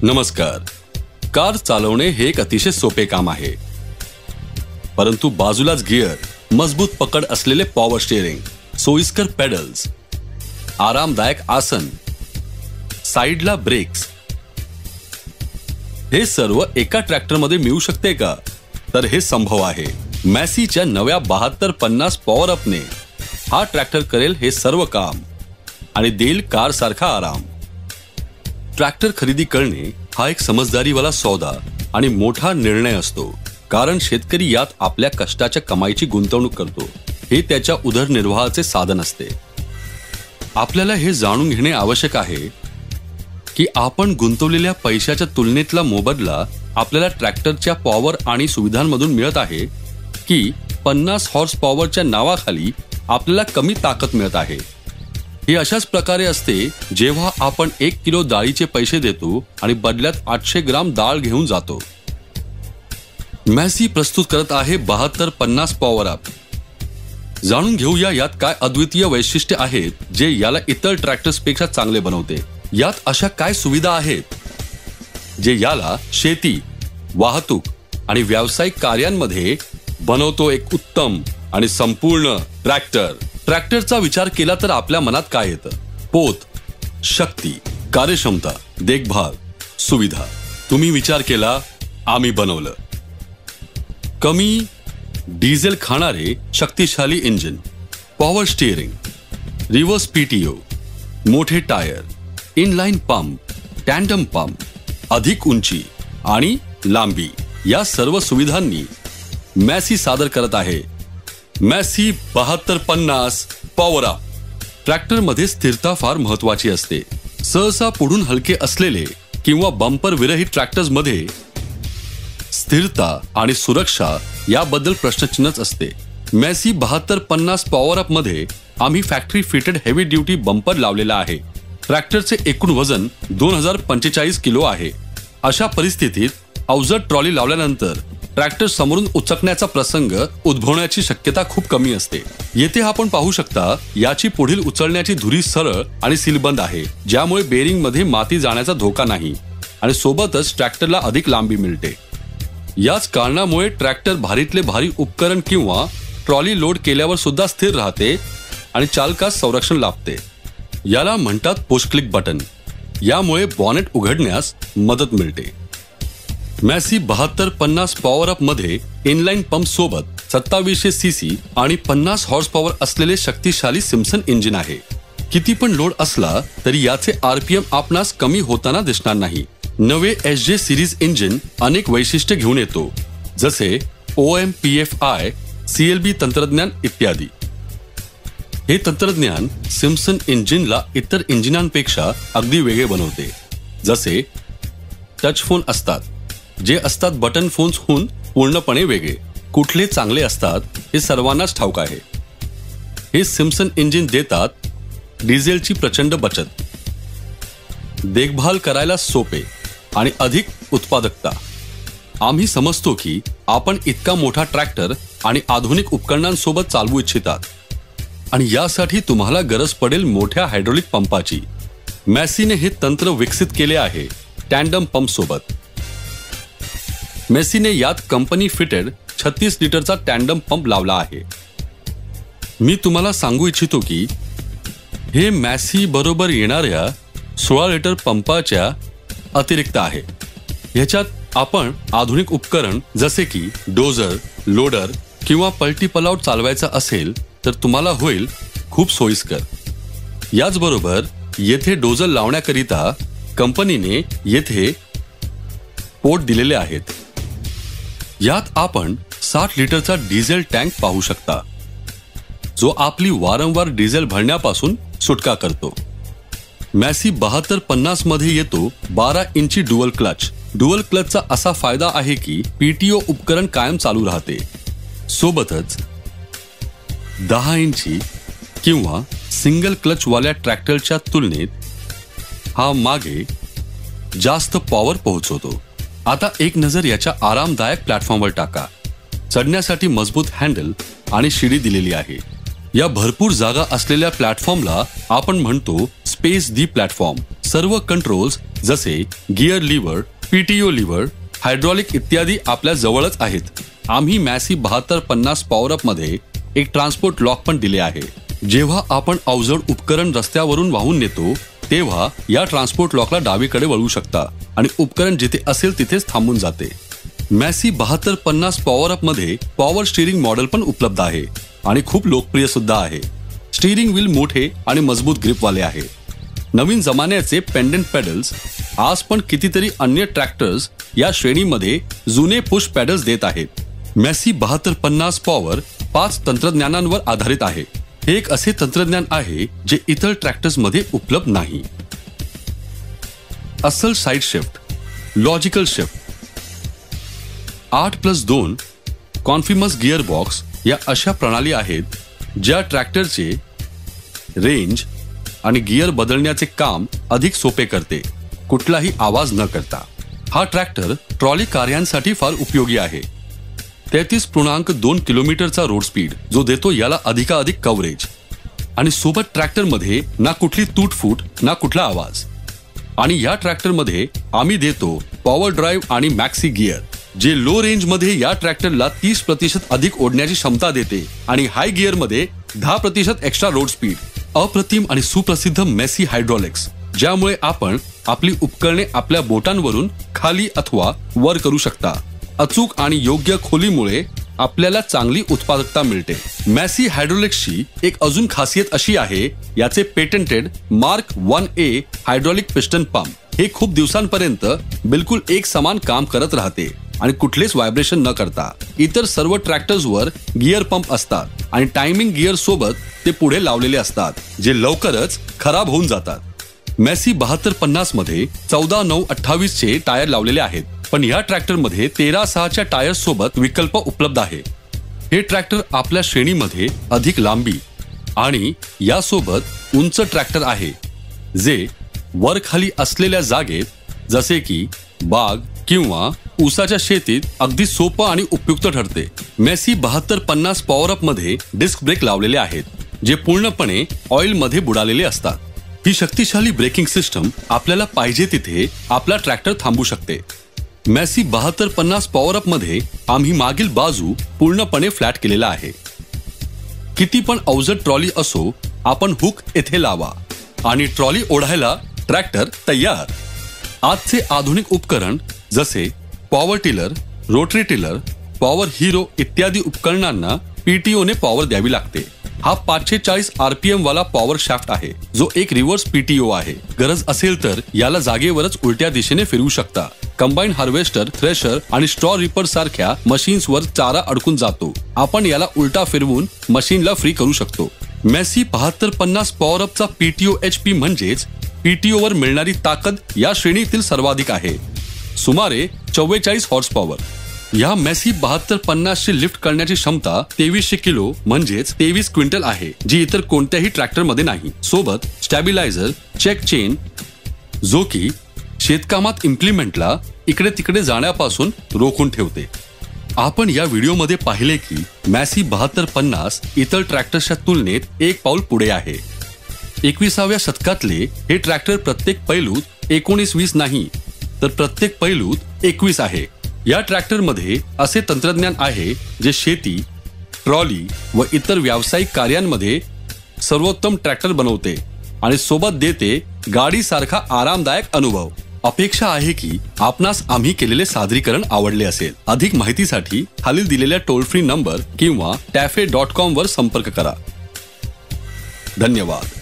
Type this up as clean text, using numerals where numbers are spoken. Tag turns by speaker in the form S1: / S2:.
S1: नमस्कार. कार चालवणे हे एक अतिशय सोपे काम आहे, परंतु बाजूलाच गिअर, मजबूत पकड असलेले पॉवर स्टीअरिंग, सोयीस्कर पेडल्स, आरामदायक आसन, साइडला ब्रेक्स, हे सर्व एका ट्रॅक्टरमध्ये मिळू शकते का? तर हे संभव आहे. मॅसीच्या नव्या 7250 पॉवर अपने हा ट्रॅक्टर करेल हे सर्व काम आणि देईल कार सारखा आराम. ट्रॅक्टर खरेदी करणे हा एक समजदारीवाला सौदा आणि मोठा निर्णय असतो, कारण शेतकरी यात आपल्या कष्टाच्या कमाईची गुंतवणूक करतो. हे त्याच्या उदरनिर्वाहाचे साधन असते. आपल्याला हे जाणून घेणे आवश्यक आहे की आपण गुंतवलेल्या पैशाच्या तुलनेतला मोबदला आपल्याला ट्रॅक्टरच्या पॉवर आणि सुविधांमधून मिळत आहे की 50 हॉर्स पॉवरच्या नावाखाली आपल्याला कमी ताकद मिळत आहे. हे अशाच प्रकारे असते जेव्हा आपण 1 किलो डाळीचे पैसे देतो आणि बदल्यात 800 ग्राम डाळ घेऊन जातो. मॅसी प्रस्तुत करत आहे 7250 पॉवर अप. जाणून घेऊया यात काय अद्वितीय वैशिष्ट्ये आहेत जे याला इतर ट्रॅक्टर्सपेक्षा चांगले बनवते. यात अशा काय सुविधा आहेत जे याला शेती, वाहतूक आणि व्यावसायिक कार्यांमध्ये बनवतो एक उत्तम आणि संपूर्ण ट्रॅक्टर. ट्रॅक्टरचा विचार केला तर आपल्या मनात काय येतं? पोत, शक्ती, कार्यक्षमता, देखभाल, सुविधा. तुम्ही विचार केला, आम्ही बनवलं. कमी डिझेल खाणारे शक्तिशाली engine, power steering, reverse PTO, मोठे tyre, inline pump, tandem pump, अधिक उंची आणि लांबी, या सर्व सुविधांनी मॅसी सादर करत आहे मॅसी 7250 पॉवर अप. ट्रॅक्टरमध्ये स्थिरता फार महत्वाची असते. सहसा पुढून हलके असलेले किंवा बंपर विरहित ट्रॅक्टर्समध्ये स्थिरता आणि सुरक्षा याबद्दल प्रश्नचिन्हच असते. मॅसी 7250 पॉवर अप मध्ये आम्ही factory fitted heavy duty bumper लावलेला आहे. ट्रॅक्टरचे एकूण वजन 2045 किलो आहे. अशा परिस्थितीत अवजड ट्रॉली लावल्यानंतर ट्रॅक्टर समोरून उचकण्याचा प्रसंग उद्भवण्याची शक्यता खूप कमी असते. येथे आपण पाहू शकता याची पुढील उचलण्याची धुरी सरळ आणि सीलबंद आहे, ज्यामुळे बेरिंग मध्ये माती जाण्याचा धोका नाही आणि सोबतच ट्रॅक्टरला अधिक लांबी मिळते. याच कारणामुळे ट्रॅक्टर भारीतले भारी उपकरण किंवा ट्रॉली लोड केल्यावर सुद्धा स्थिर राहते आणि चालकास संरक्षण लाभते. याला म्हणतात पुश क्लिक बटन. यामुळे बॉनेट उघडण्यास मदत मिळते. मॅसी 7250 पॉवर अप मध्ये इनलाइन पंप सोबत 2700 सीसी आणि 50 हॉर्स पॉवर असलेले शक्तिशाली सिम्सन इंजिन आहे. किती पण लोड असला तरी याचे आरपीएम आपणास कमी होताना दिसणार नाही. नवे SJ सिरीज इंजिन अनेक वैशिष्ट्ये घेऊन येतो, जसे OMPFI, CLB तंत्रज्ञान इत्यादी. हे तंत्रज्ञान सिम्सन इंजिनला इतर इंजिनांपेक्षा अगदी वेगळे बनवते. जसे टच फोन असतात, जे असतात बटन फोन्सहून पूर्णपणे वेगळे. कुठले चांगले असतात हे सर्वांनाच ठाऊक आहे. हे सिम्सन इंजिन देतात डिझेलची प्रचंड बचत, देखभाल करायला सोपे आणि अधिक उत्पादकता. आम्ही समजतो की आपण इतका मोठा ट्रॅक्टर आणि आधुनिक उपकरणांसोबत चालवू इच्छितात आणि यासाठी तुम्हाला गरज पडेल मोठ्या हायड्रोलिक पंपाची. मॅसीने हे तंत्र विकसित केले आहे टँडम पंप सोबत. मॅसीने यात कंपनी फिटेड 36 लिटरचा टँडम पंप लावला आहे. मी तुम्हाला सांगू इच्छितो की हे मॅसी बरोबर येणाऱ्या 16 लिटर पंपाच्या अतिरिक्त आहे. ह्याच्यात आपण आधुनिक उपकरण जसे की डोझर, लोडर किंवा पलटी पलाउट चालवायचा असेल तर तुम्हाला होईल खूप सोयीस्कर. याचबरोबर येथे डोझर लावण्याकरिता कंपनीने येथे पोर्ट दिलेले आहेत. यात आपण 60 लिटरचा डिझेल टँक पाहू शकता, जो आपली वारंवार डिझेल भरण्यापासून सुटका करतो. मॅसी 7250 मध्ये येतो 12 इंची डुअल क्लच. डुअल क्लचचा असा फायदा आहे की पीटीओ उपकरण कायम चालू राहते. सोबतच 10 इंची किंवा सिंगल क्लच वाल्या ट्रॅक्टरच्या तुलनेत हा मागे जास्त पॉवर पोहोचवतो. आता एक नजर याच्या आरामदायक प्लॅटफॉर्मवर टाका. चढण्यासाठी मजबूत हँडल आणि शिडी दिलेली आहे. या भरपूर जागा असलेल्या प्लॅटफॉर्मला आपण म्हणतो स्पेस दी प्लॅटफॉर्म. सर्व कंट्रोल्स जसे gear lever, PTO lever, hydraulic इत्यादी आपल्या जवळच आहेत. आम्ही मॅसी 7250 पॉवर अप मध्ये एक ट्रान्सपोर्ट लॉक पण दिले आहे. जेव्हा आपण अवजड उपकरण रस्त्यावरून वाहून नेतो तेव्हा या ट्रान्सपोर्ट लॉकला डावीकडे वळवू शकता आणि उपकरण जिथे असेल तिथेच थांबून जाते. मॅसी 7250 पॉवर अप मध्ये पॉवर स्टीअरिंग मॉडेल पण उपलब्ध आहे आणि खूप लोकप्रिय सुद्धा आहे. स्टीअरिंग व्हील मोठे आणि मजबूत ग्रिपवाले आहे. नवीन जमान्याचे पेंडेंट पेडल्स आज पण कितीतरी अन्य ट्रॅक्टर्स या श्रेणीमध्ये जुने पुश पेडल्स देत आहेत. मॅसी 7250 पॉवर 5 तंत्रज्ञानांवर आधारित आहे. हे एक असे तंत्रज्ञान आहे जे इतर ट्रॅक्टर्स मध्ये उपलब्ध नाही. अस्सल साइड शिफ्ट, लॉजिकल शिफ्ट, 8+2 कॉन्फिमस गिअर बॉक्स या अशा प्रणाली आहेत ज्या ट्रॅक्टरचे रेंज आणि गिअर बदलण्याचे काम अधिक सोपे करते, कुठलाही आवाज न करता. हा ट्रॅक्टर ट्रॉली कार्यांसाठी फार उपयोगी आहे. 33.2 किलोमीटरचा रोड स्पीड जो देतो याला अधिकाधिक कव्हरेज आणि सोबत ट्रॅक्टरमध्ये ना कुठली तुटफूट ना कुठला आवाज. आणि या ट्रॅक्टरमध्ये आम्ही देतो पॉवर ड्राईव्ह आणि मॅक्सी गिअर जे लो रेंज मध्ये या ट्रॅक्टरला 30% अधिक ओढण्याची क्षमता देते आणि हाय गिअर मध्ये 10% एक्स्ट्रा रोड स्पीड. अप्रतिम आणि सुप्रसिद्ध मेसी हायड्रॉलिक्स ज्यामुळे आपण आपली उपकरणे आपल्या बोटांवरून खाली अथवा वर करू शकता. अचूक आणि योग्य खोलीमुळे आपल्याला चांगली उत्पादकता मिळते. मॅसी हायड्रॉलिक्सची एक अजून खासियत अशी आहे याचे patented mark 1A hydraulic piston pump हे खूप दिवसांपर्यंत बिलकुल एक समान काम करत राहते आणि कुठलेच व्हायब्रेशन न करता. इतर सर्व ट्रॅक्टर्सवर गिअर पंप असतात आणि टायमिंग गिअर सोबत ते पुढे लावलेले असतात जे लवकरच खराब होऊन जातात. मॅसी 7250 मध्ये 14/9/28 चे टायर लावलेले आहेत, पण या ट्रॅक्टरमध्ये 13/6 टायर्स सोबत विकल्प उपलब्ध आहे. हे ट्रॅक्टर आपल्या श्रेणीमध्ये अधिक लांबी आणि यासोबत उंच ट्रॅक्टर आहे जे वर खाली असलेल्या जागेत जसे की बाग किंवा ऊसाच्या शेतीत अगदी सोपं आणि उपयुक्त ठरते. मॅसी 7250 पॉवर अप मध्ये डिस्क ब्रेक लावलेले आहेत जे पूर्णपणे ऑइल मध्ये बुडालेले असतात. ही शक्तिशाली ब्रेकिंग सिस्टम आपल्याला पाहिजे तिथे आपला ट्रॅक्टर थांबू शकते. मॅसी 7250 पॉवर अप मध्ये आम्ही मागील बाजू पूर्णपणे फ्लॅट केलेला आहे. किती पण अवजड ट्रॉली असो आपण हुक येथे लावा आणि ट्रॉली ओढायला ट्रॅक्टर तयार. आजचे आधुनिक उपकरण जसे power tiller, rotary tiller, power hero इत्यादी उपकरणांना पीटीओने पॉवर द्यावी लागते. हा 540 RPM वाला पॉवर शाफ्ट आहे जो एक रिव्हर्स पीटीओ आहे. गरज असेल तर याला जागेवरच उलट्या दिशेने फिरवू शकता. कंबाईन हार्वेस्टर, थ्रेशर आणि स्ट्रॉ रिपर सारख्या मशीन्सवर चारा अडकून जातो. आपण याला उलटा फिरवून मशीनला फ्री करू शकतो. मॅसी 7250 पॉवर अपचा पीटीओ HP म्हणजेच पीटीओ वर मिळणारी ताकद या श्रेणीतील सर्वाधिक आहे, सुमारे 44 हॉर्स पॉवर. या मॅसी 7250 ची लिफ्ट करण्याची क्षमता 2300 किलो म्हणजेच 23 क्विंटल आहे जी इतर कोणत्याही ट्रॅक्टर मध्ये नाही. सोबत स्टॅबिलायझर, चेक चेन जो की शेतकामात इम्प्लिमेंटला इकडे तिकडे जाण्यापासून रोखून ठेवते. आपण या व्हिडिओमध्ये पाहिले की मॅसी 7250 इतर ट्रॅक्टर्सच्या तुलनेत एक पाऊल पुढे आहे. 21व्या शतकातले हे ट्रॅक्टर प्रत्येक पैलूत 19-20 नाही तर प्रत्येक पैलूत 21 आहे. या ट्रॅक्टरमध्ये असे तंत्रज्ञान आहे जे शेती, ट्रॉली व इतर व्यावसायिक कार्यांमध्ये सर्वोत्तम ट्रॅक्टर बनवते आणि सोबत देते गाडीसारखा आरामदायक अनुभव. अपेक्षा आहे की आपणास आम्ही केलेले सादरीकरण आवडले असेल. अधिक माहितीसाठी खालील दिलेल्या टोल फ्री नंबर किंवा tafe.com वर संपर्क करा. धन्यवाद.